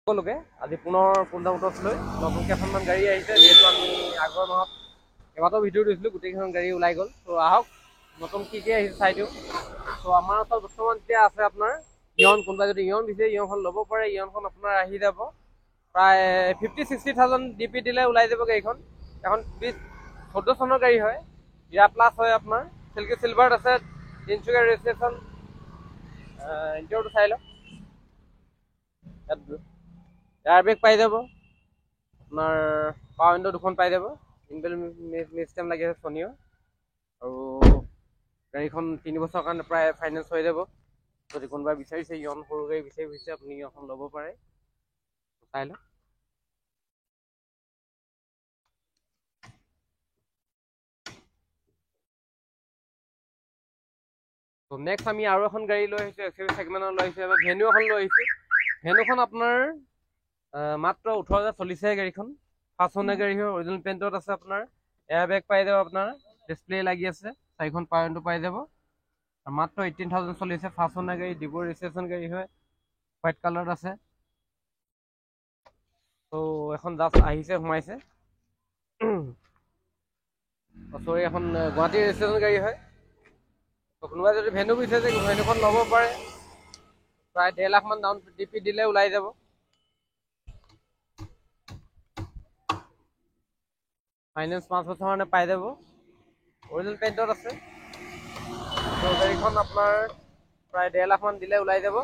সকলোকে আজি পুনৰ কুন্দা মোটৰ্ছ লৈ নতুন কেইখনমান গাড়ী আহিছে যিহেতু আমি আগৰ মাহত কেইবাটাও ভিডিঅ' দিছিলোঁ গোটেইকেইখন গাড়ী ওলাই গ'ল তো আহক নতুন কি আহিছে চাই দিওঁ তো আমাৰ ওচৰত বৰ্তমান এতিয়া আছে আপোনাৰ ইয়ন কোনোবাই যদি ইয়ন বিচাৰে ইয়নখন ল'ব পাৰে ইয়নখন আপোনাৰ আহি যাব প্ৰায় 50-60,000 ডিপি দিলে ওলাই যাব গাড়ীখন এখন 14 চনৰ গাড়ী হয় ইৰা প্লাছ হয় আপোনাৰ চিল্কি চিলভাৰত আছে তিনচুকীয়া ৰেজিষ্ট্ৰেশ্যন ইণ্টাৰভিউটো চাই লওক এয়াৰ বেগ পাই যাব আপোনাৰ পাৱাৰ উইণ্ডো দুখন পাই যাব ইনবেল চিষ্টেম লাগি আছে ছনিৰ আৰু গাড়ীখন 3 বছৰৰ কাৰণে প্ৰায় ফাইনেন্স হৈ যাব যদি কোনোবাই বিচাৰিছে ইয়ন সৰু গাড়ী বিচাৰি ফুৰিছে আপুনি ইয়নখন ল'ব পাৰে চাই লওক তো নেক্সট আমি আৰু এখন গাড়ী লৈ আহিছোঁ এক্সইউভি ছেগমেণ্টৰ লৈ আহিছোঁ এবাৰ ভেনু এখন লৈ আহিছোঁ ভেনুখন আপোনাৰ মাত্ৰ 18,000 চলিছে গাড়ীখন ফাৰ্ষ্ট অনাৰ গাড়ী হয় অৰিজিনেল পেইণ্টত আছে আপোনাৰ এয়াৰ বেগ পাই যাব আপোনাৰ ডিছপ্লে লাগি আছে চাৰিখন পাৱাৰ উইণ্ডো পাই যাব আৰু মাত্ৰ 18,000 চলিছে ফাৰ্ষ্ট অনাৰ গাড়ী ডিব্ৰু ৰেজিষ্ট্ৰেশ্যন গাড়ী হয় হোৱাইট কালাৰত আছে তো এখন জাষ্ট আহিছে সোমাইছে চৰি এখন গুৱাহাটী ৰেজিষ্ট্ৰেশ্যন গাড়ী হয় তো কোনোবাই যদি ভেনু বিচাৰে যে ভেনুখন ল'ব পাৰে প্ৰায় 1.5 লাখ মান ডাউন ডিপি দিলে ওলাই যাব ফাইনেন্স 5 বছৰ কাৰণে পাই যাব অৰিজিনেল পেইণ্টত আছে তো গাড়ীখন আপোনাৰ প্ৰায় 1.5 লাখ মান দিলে ওলাই যাব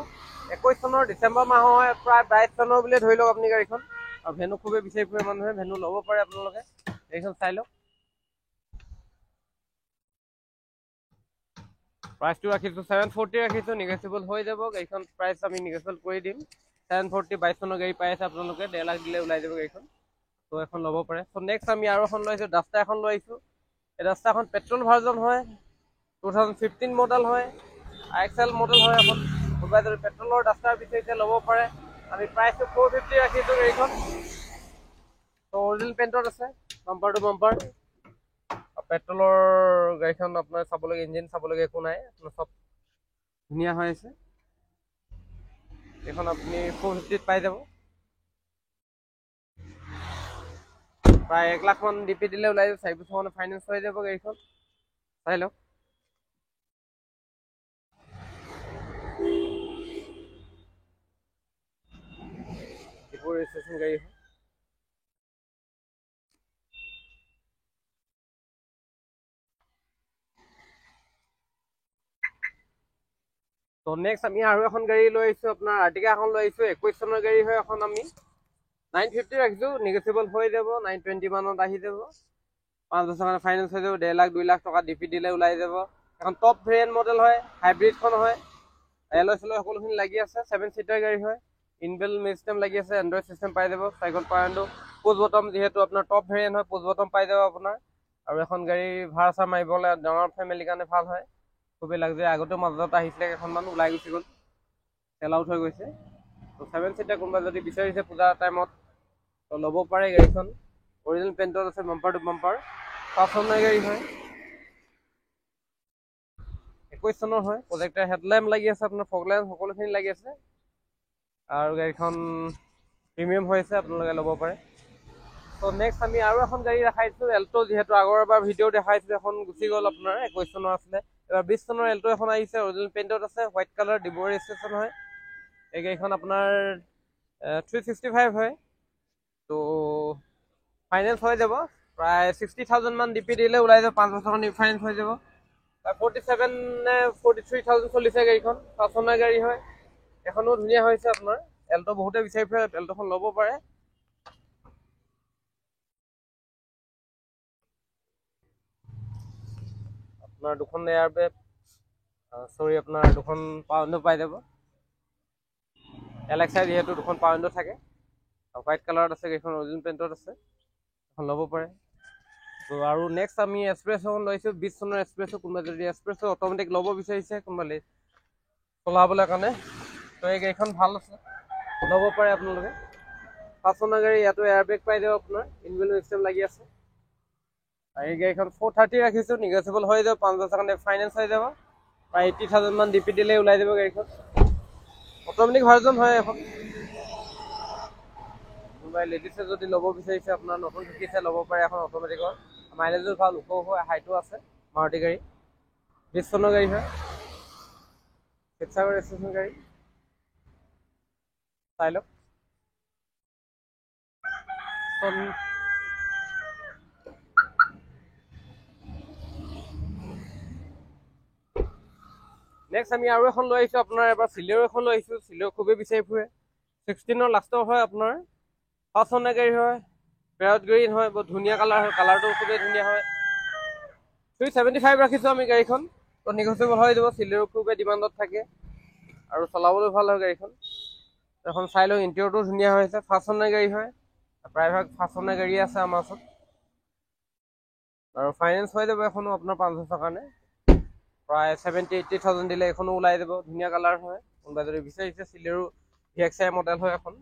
21 চনৰ ডিচেম্বৰ মাহ হয় প্ৰায় 22 চনৰ বুলি ধৰি লওক আপুনি গাড়ীখন আৰু ভেনু খুবেই বিচাৰি ফুৰে মানুহে ভেনু ল'ব পাৰে আপোনালোকে গাড়ীখন চাই লওক প্ৰাইচটো ৰাখিছোঁ 740 ৰাখিছোঁ নিগেচিবল হৈ যাব গাড়ীখন প্ৰাইচ আমি নিগেচিবল কৰি দিম 740 22 চনৰ গাড়ী পাই আছে আপোনালোকে 1.5 লাখ দিলে ওলাই যাব গাড়ীখন তো এখন ল'ব পাৰে তো নেক্সট আমি আৰু এখন লৈ আহিছোঁ ডাষ্টাৰ এখন লৈ আহিছোঁ এই ডাষ্টাৰখন পেট্ৰল ভাৰ্জন হয় 2015 মডেল হয় আইএক্সএল মডেল হয় এখন কোনোবাই যদি পেট্ৰলৰ ডাষ্টাৰ বিচাৰিছে ল'ব পাৰে আমি প্ৰাইচটো 450 ৰাখিছোঁ গাড়ীখন তো অৰিজিনেল পেইণ্টত আছে বাম্পাৰ টু বাম্পাৰ পেট্ৰলৰ গাড়ীখন আপোনাৰ চাবলগীয়া ইঞ্জিন চাবলগীয়া একো নাই আপোনাৰ চব ধুনীয়া হৈ আছে এইখন আপুনি 450 পাই যাব প্ৰায় 1 লাখ মান ডিপি দিলে ওলাই যাব 4 বছৰ মানে ফাইনেন্স হৈ যাব গাড়ীখন চাই লওক ডিব্ৰু ৰেজিষ্ট্ৰেশ্যন গাড়ী হয় তো নেক্সট আমি আৰু এখন গাড়ী লৈ আহিছোঁ আপোনাৰ আৰ্টিকা এখন লৈ আহিছোঁ 21 চনৰ গাড়ী হয় এখন আমি 950 ৰাখিছোঁ নিগেচিবল হৈ যাব 920 মানত আহি যাব 5 বছৰ কাৰণে ফাইনেন্স হৈ যাব 1.5 লাখ 2 লাখ টকা ডিপি দিলে ওলাই যাব এখন টপ ভেৰিয়েণ্ট মডেল হয় হাইব্ৰিডখন হয় এলয় চেলয় সকলোখিনি লাগি আছে 7 চিটাৰ গাড়ী হয় ইনবেল চিষ্টেম লাগি আছে এণ্ড্ৰইড চিষ্টেম পাই যাব চাইকেল পাৱাৰটো পোষ্ট বটম যিহেতু আপোনাৰ টপ ভেৰিয়েণ্ট হয় পোষ্ট বটম পাই যাব আপোনাৰ আৰু এখন গাড়ী ভাড়া চাৰ মাৰিবলৈ ডাঙৰ ফেমিলিৰ কাৰণে ভাল হয় খুবেই লাগজাৰী আগতেও মাজত আহিছিলে কেইখনমান ওলাই গুচি গ'ল চেল আউট হৈ গৈছে তো 7 চিটাৰ কোনোবা যদি বিচাৰিছে পূজা টাইমত তো ল'ব পাৰে গাড়ীখন অৰিজিনেল পেইণ্টত আছে বাম্পাৰ টু বাম্পাৰ 5 চনৰ গাড়ী হয় 21 চনৰ হয় প্ৰজেক্টৰ হেডলেম্প লাগি আছে আপোনাৰ ফগ লেম্প সকলোখিনি লাগি আছে আৰু গাড়ীখন প্ৰিমিয়াম হৈ আছে আপোনালোকে ল'ব পাৰে তো নেক্সট আমি আৰু এখন গাড়ী দেখাইছোঁ এল্টো যিহেতু আগৰ এবাৰ ভিডিঅ' দেখাইছিলোঁ এখন গুচি গ'ল আপোনাৰ 21 চনৰ আছিলে এবাৰ 20 চনৰ এল্টো এখন আহিছে অৰিজিনেল পেইণ্টত আছে হোৱাইট কালাৰ ডিব্ৰু ৰেজিষ্ট্ৰেশ্যন হয় এই গাড়ীখন আপোনাৰ 365 হয় তো ফাইনেন্স হৈ যাব প্ৰায় 60,000 মান ডিপি দিলে ওলাই যাব 5 বছৰ কাৰণে ফাইনেন্স হৈ যাব 47 নে 43,000 চলিছে গাড়ীখন 5 চনৰ গাড়ী হয় এখনো ধুনীয়া হৈছে আপোনাৰ এল্টো বহুতে বিচাৰি ফুৰে এল্টোখন ল'ব পাৰে আপোনাৰ দুখন এয়াৰ বেগ আপোনাৰ দুখন পাৱাৰ উইণ্ডো পাই যাব এলেক্সাই যিহেতু দুখন পাৱাৰ উইণ্ডো থাকে আৰু হোৱাইট কালাৰত আছে গাড়ীখন অৰিজিনেল পেইণ্টত আছে এখন ল'ব পাৰে তো আৰু নেক্সট আমি এক্সপ্ৰেছখন লৈছোঁ 20 চনৰ এক্সপ্ৰেছো কোনোবাই যদি এক্সপ্ৰেছো অট'মেটিক ল'ব বিচাৰিছে কোনোবাই চলাবলৈ কাৰণে তো এই গাড়ীখন ভাল আছে ল'ব পাৰে আপোনালোকে 5 চনৰ গাড়ী ইয়াতো এয়াৰ বেগ পাই যাব আপোনাৰ ইনবিল্ট চিষ্টেম লাগি আছে আৰু এই গাড়ীখন 430 ৰাখিছোঁ নিগেচিবল হৈ যাব 5 বছৰ কাৰণে ফাইনেন্স হৈ যাব প্ৰায় 80,000 মান ডিপি দিলে ওলাই যাব গাড়ীখন অট'মেটিক ভাৰ্জন হয় এখন কোনোবাই লেডিছে যদি ল'ব বিচাৰিছে আপোনাৰ নতুন শিকিছে ল'ব পাৰে এখন অট'মেটিকৰ মাইলেজো ভাল ওখ হাইটো আছে মাৰুতি গাড়ী 20 চনৰ গাড়ী হয় শিৱসাগৰ ৰেজিষ্ট্ৰেশ্যন গাড়ী চাই লওক নেক্সট আমি আৰু এখন লৈ আহিছোঁ আপোনাৰ এবাৰ চিলেও এখন লৈ আহিছোঁ চিলেও খুবেই বিচাৰি ফুৰে 16ৰ লাষ্টৰ হয় আপোনাৰ 5 চনৰ গাড়ী হয় পেৰট গ্ৰীণ হয় বহুত ধুনীয়া কালাৰ হয় কালাৰটো খুবেই ধুনীয়া হয় 375 ৰাখিছোঁ আমি গাড়ীখন তো নিগচিয়েবল হৈ যাব চিলেও খুবেই ডিমাণ্ডত থাকে আৰু চলাবলৈ ভাল হয় গাড়ীখন এখন চাই লওক ইণ্টেৰিয়ৰটো ধুনীয়া হৈ আছে 5 চনৰ গাড়ী হয় প্ৰায়ভাগ 5 চনৰ গাড়ী আছে আমাৰ ওচৰত আৰু ফাইনেন্স হৈ যাব এখনো আপোনাৰ 5 বছৰৰ কাৰণে প্ৰায় 70-80,000 দিলে এখনো ওলাই যাব ধুনীয়া কালাৰ হয় কোনোবাই যদি বিচাৰিছে চিলেৰো VXI মডেল হয় এখন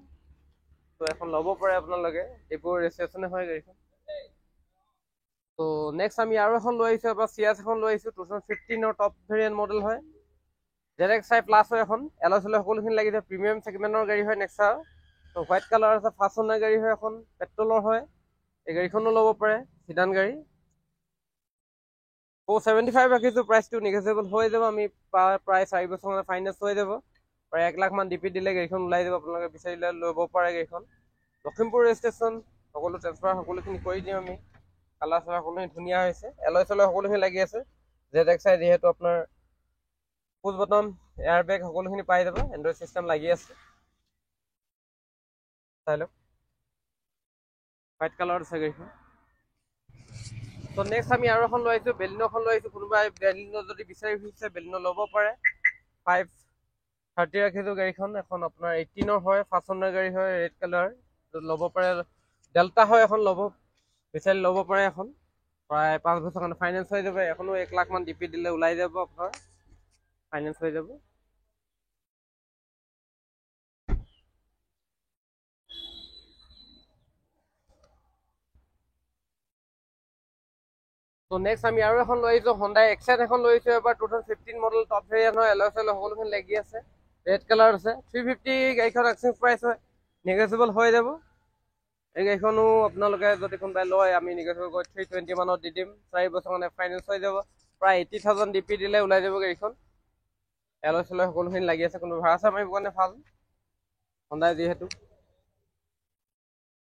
তো এখন ল'ব পাৰে আপোনালোকে এইবোৰ ৰেজিষ্ট্ৰেশ্যনে হয় গাড়ীখন তো নেক্সট আমি আৰু এখন লৈ আহিছোঁ এবাৰ চিয়াছ এখন লৈ আহিছোঁ 2015ৰ টপ ভেৰিয়েণ্ট মডেল হয় ZXI প্লাছ হয় এখন এলয় চেলয় সকলোখিনি লাগিছে প্ৰিমিয়াম ছেগমেণ্টৰ গাড়ী হয় নেক্সা তো হোৱাইট কালাৰ আছে 5 চনৰ গাড়ী হয় এখন পেট্ৰলৰ হয় এই গাড়ীখনো ল'ব পাৰে চিডান গাড়ী 475 ৰাখিছোঁ প্ৰাইচটো নিগচিয়েবল হৈ যাব আমি প্ৰায় 4 বছৰ মানে ফাইনেন্স হৈ যাব প্ৰায় 1 লাখ মান ডিপি দিলে গাড়ীখন ওলাই যাব আপোনালোকে বিচাৰিলে ল'ব পাৰে গাড়ীখন লখিমপুৰ ৰেজিষ্ট্ৰেশ্যন সকলো ট্ৰেন্সফাৰ সকলোখিনি কৰি দিম আমি কালাৰ চালাৰ সকলোখিনি ধুনীয়া হৈছে এলয় চেলয় সকলোখিনি লাগি আছে ZXI যিহেতু আপোনাৰ পুছ বটম এয়াৰ বেগ সকলোখিনি পাই যাব এণ্ড্ৰইড চিষ্টেম লাগি আছে চাই লওক হোৱাইট কালাৰত আছে গাড়ীখন তো নেক্সট আমি আৰু এখন লৈ আহিছোঁ বেলিনো এখন লৈ আহিছোঁ কোনোবাই বেলিনো যদি বিচাৰি ফুৰিছে বেলিনো ল'ব পাৰে 530 ৰাখিছোঁ গাড়ীখন এখন আপোনাৰ 18ৰ হয় 5 চনৰ গাড়ী হয় ৰেড কালাৰ ল'ব পাৰে ডেল্টা হয় এখন ল'ব বিচাৰি ল'ব পাৰে এখন প্ৰায় 5 বছৰ কাৰণে ফাইনেন্স হৈ যাব এখনো 1 লাখ মান ডিপি দিলে ওলাই যাব আপোনাৰ ফাইনেন্স হৈ যাব তো নেক্সট আমি আৰু এখন লৈ আহিছোঁ হণ্ডাই এক্সেন এখন লৈ আহিছোঁ এবাৰ 2015 মডেল টপ ভেৰিয়েণ্ট হয় এলয় চেলয় সকলোখিনি লাগি আছে ৰেড কালাৰ আছে 350 গাড়ীখন এক্সচেঞ্জ প্ৰাইচ হয় নিগচিয়েবল হৈ যাব এই গাড়ীখনো আপোনালোকে যদি কোনোবাই লয় আমি নিগচিয়েবল কৰি 320 মানত দি দিম 4 বছৰ কাৰণে ফাইনেন্স হৈ যাব প্ৰায় 80,000 ডিপি দিলে ওলাই যাব গাড়ীখন এলয় চেলয় সকলোখিনি লাগি আছে কোনো ভাড়া চাড়া মাৰিব কাৰণে ভাল হণ্ডাই যিহেতু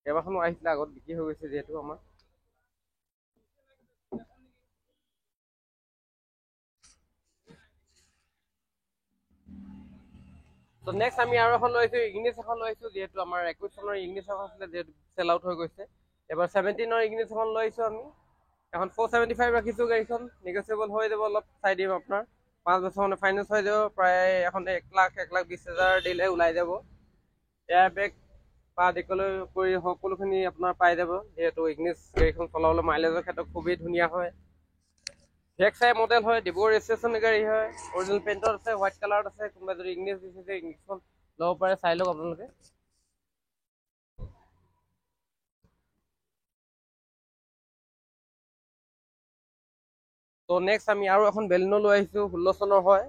কেইবাখনো আহিছিলে আগত বিক্ৰী হৈ গৈছে যিহেতু আমাৰ তো নেক্সট আমি আৰু এখন লৈ আহিছোঁ ইগনিছ এখন লৈ আহিছোঁ যিহেতু আমাৰ 21 চনৰ ইগনিছ এখন আছিলে যিহেতু চেল আউট হৈ গৈছে এবাৰ 17ৰ ইগনিছ এখন লৈ আহিছোঁ আমি এখন 475 ৰাখিছোঁ গাড়ীখন নিগচিয়েবল হৈ যাব অলপ চাই দিম আপোনাৰ 5 বছৰ মানে ফাইনেন্স হৈ যাব প্ৰায় এখন 1,20,000 দিলে ওলাই যাব এয়াৰ বেগ বা আদিকলৈ কৰি সকলোখিনি আপোনাৰ পাই যাব যিহেতু ইগনিছ গাড়ীখন চলাবলৈ মাইলেজৰ ক্ষেত্ৰত খুবেই ধুনীয়া হয় VXI মডেল হয় ডিব্ৰুগড় ৰেজিষ্ট্ৰেশ্যন গাড়ী হয় অৰিজিনেল পেইণ্টত আছে হোৱাইট কালাৰত আছে কোনোবাই যদি ইংলিছ বিচাৰিছে ইংলিছখন ল'ব পাৰে চাই লওক আপোনালোকে তো নেক্সট আমি আৰু এখন বেলিনো লৈ আহিছোঁ 16 চনৰ হয়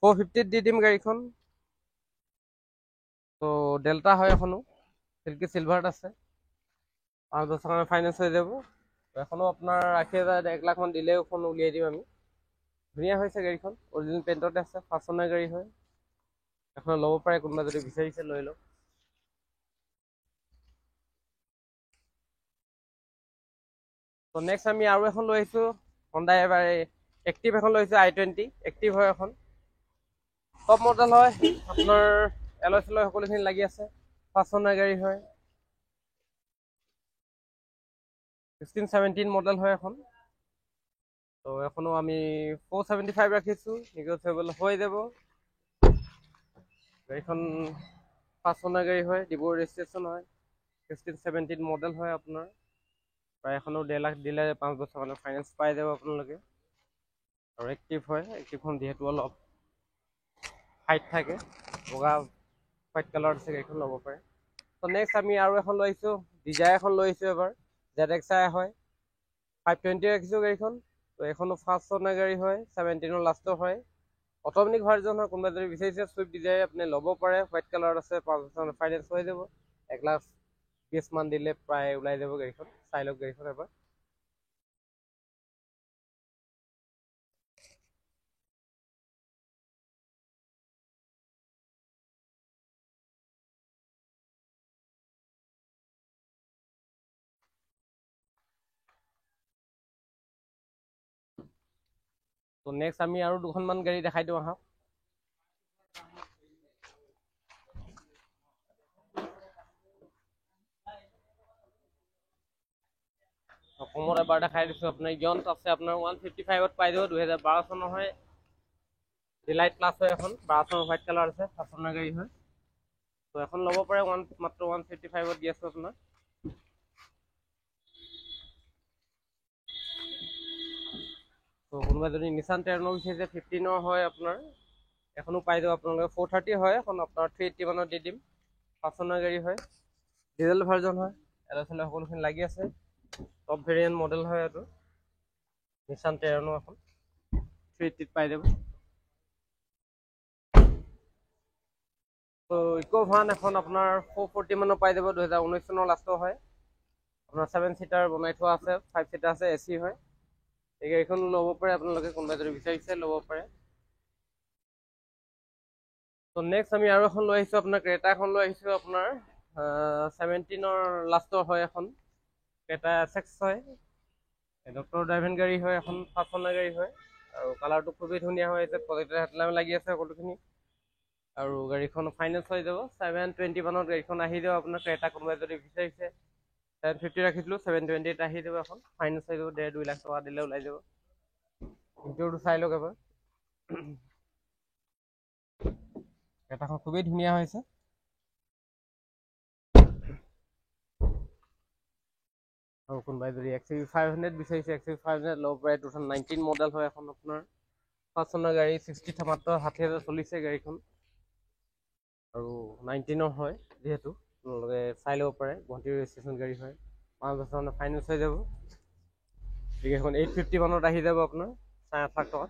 450 দি দিম গাড়ীখন তো ডেল্টা হয় এখনো চিল্কি চিলভাৰত আছে 5 বছৰ কাৰণে ফাইনেন্স হৈ যাব এখনো আপোনাৰ 80,000 1 লাখ মান দিলেও এখন উলিয়াই দিম আমি ধুনীয়া হৈছে গাড়ীখন অৰিজিনেল পেইণ্টতে আছে 5 চনৰ গাড়ী হয় এখন ল'ব পাৰে কোনোবা যদি বিচাৰিছে লৈ লওক তো নেক্সট আমি আৰু এখন লৈ আহিছোঁ হণ্ডাই এবাৰ এক্টিভ এখন লৈ আহিছোঁ i20 এক্টিভ হয় এখন টপ মডেল হয় আপোনাৰ এলয় চেলয় সকলোখিনি লাগি আছে 5 চনৰ গাড়ী হয় 16-17 মডেল হয় এখন তো এখনো আমি 475 ৰাখিছোঁ নিগচিয়েবল হৈ যাব গাড়ীখন 5 চনৰ গাড়ী হয় ডিব্ৰুগড় ৰেজিষ্ট্ৰেশ্যন হয় 16-17 মডেল হয় আপোনাৰ প্ৰায় এখনো 1.5 লাখ দিলে 5 বছৰ কাৰণে ফাইনেন্স পাই যাব আপোনালোকে আৰু এক্টিভ হয় এক্টিভখন যিহেতু অলপ হাইট থাকে বগা হোৱাইট কালাৰত আছে গাড়ীখন ল'ব পাৰে তো নেক্সট আমি আৰু এখন লৈ আহিছোঁ ডিজায়াৰ এখন লৈ আহিছোঁ এবাৰ ZXI হয় 520 ৰাখিছোঁ গাড়ীখন তো এখনো 5 চনৰ গাড়ী হয় 17ৰ লাষ্টৰ হয় অট'মেটিক ভাৰ্জন হয় কোনোবাই যদি বিচাৰিছে চুইফ্ট ডিজায়াৰ আপুনি ল'ব পাৰে হোৱাইট কালাৰত আছে 5 বছৰ ফাইনেন্স হৈ যাব 1,20,000 GPS মান দিলে প্ৰায় ওলাই যাব গাড়ীখন চাই লওক গাড়ীখন এবাৰ তো নেক্সট আমি আৰু দুখনমান গাড়ী দেখাই দিওঁ আহক কমত এবাৰ দেখাই দিছোঁ আপোনাৰ ইয়ন্ট আছে আপোনাৰ 155ত পাই যাব 2012 চনৰ হয় ডিলাইট প্লাছ হয় এখন 12 চনৰ হোৱাইট কালাৰ আছে 5 চনৰ গাড়ী হয় তো এখন ল'ব পাৰে মাত্ৰ 155ত দি আছোঁ আপোনাৰ তো কোনোবা যদি নিছান টেৰনো বিচাৰিছে 15ৰ হয় আপোনাৰ এখনো পাই যাব আপোনালোকে 430 হয় এখন আপোনাৰ 380 মানত দি দিম 5 চনৰ গাড়ী হয় ডিজেল ভাৰ্জন হয় এলএছএল সকলোখিনি লাগি আছে টপ ভেৰিয়েণ্ট মডেল হয় এইটো নিছান টেৰনো এখন 380ত পাই যাব তো ইকো ভান এখন আপোনাৰ 440 মানত পাই যাব 2019 চনৰ লাষ্টৰ হয় আপোনাৰ 7 সিটাৰ বনাই থোৱা আছে 5 সিটাৰ আছে এচি হয় এই গাড়ীখন ল'ব পাৰে আপোনালোকে কোনোবাই যদি বিচাৰিছে ল'ব পাৰে তো নেক্সট আমি আৰু এখন লৈ আহিছোঁ আপোনাৰ ক্ৰেটা এখন লৈ আহিছোঁ আপোনাৰ 17ৰ লাষ্টৰ হয় এখন ক্ৰেটা SX হয় ডক্টৰ ড্ৰাইভেন গাড়ী হয় এখন 5 চনৰ গাড়ী হয় আৰু কালাৰটো খুবেই ধুনীয়া হৈ আছে প্ৰজেক্টৰ হেডলাইট লাগি আছে সকলোখিনি আৰু গাড়ীখন ফাইনেন্স হৈ যাব 720 মানত গাড়ীখন আহি যাব আপোনাৰ ক্ৰেটা কোনোবাই যদি বিচাৰিছে 750 ৰাখিছিলোঁ 720ত আহি যাব এখন ফাইনেন্স হৈ যাব 1.5-2 লাখ টকা দিলে ওলাই যাব ইণ্টেৰিয়ৰটো চাই লওক এবাৰ ক্ৰেটাখন খুবেই ধুনীয়া হৈছে আৰু কোনোবাই যদি XUV500 বিচাৰিছে XUV500 ল'ব পাৰে 2019 মডেল হয় এখন আপোনাৰ 5 চনৰ গাড়ী 60 মাত্ৰ 60,000 চলিছে গাড়ীখন আৰু 19ৰ হয় যিহেতু আপোনালোকে চাই ল'ব পাৰে গুৱাহাটী ৰেজিষ্ট্ৰেশ্যন গাড়ী হয় 5 বছৰ মানে ফাইনেন্স হৈ যাব এইখন 850 মানত আহি যাব আপোনাৰ 8.5 লাখ টকা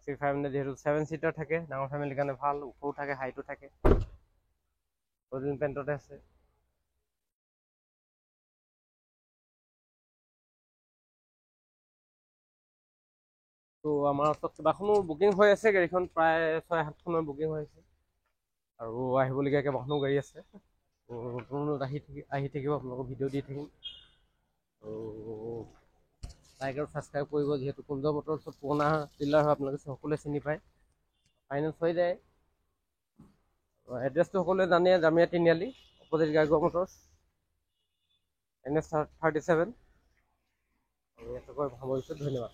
XUV500 যিহেতু 7 সিটাৰ থাকে ডাঙৰ ফেমিলিৰ কাৰণে ভাল ওখও থাকে হাইটো থাকে অৰিজিনেল পেণ্টতে আছে তো আমাৰ ওচৰত কেইবাখনো বুকিং হৈ আছে গাড়ীখন প্ৰায় 6-7খনৰ বুকিং হৈ আছে আৰু আহিবলগীয়া কেইবাখনো গাড়ী আছে আহি থাকিব আপোনালোকক ভিডিঅ' দি থাকিম আৰু লাইক আৰু ছাবস্ক্ৰাইব কৰিব যিহেতু কুঞ্জ মটৰ চব পুৰণা ডিলাৰ হয় আপোনালোকে সকলোৱে চিনি পায় ফাইনেন্স হৈ যায় এড্ৰেছটো সকলোৱে জানে জামিয়া তিনিআলি অপজিট গাৰ্গৰ মটৰ্ছ NS 37 আৰু ইয়াতে সামৰিছোঁ ধন্যবাদ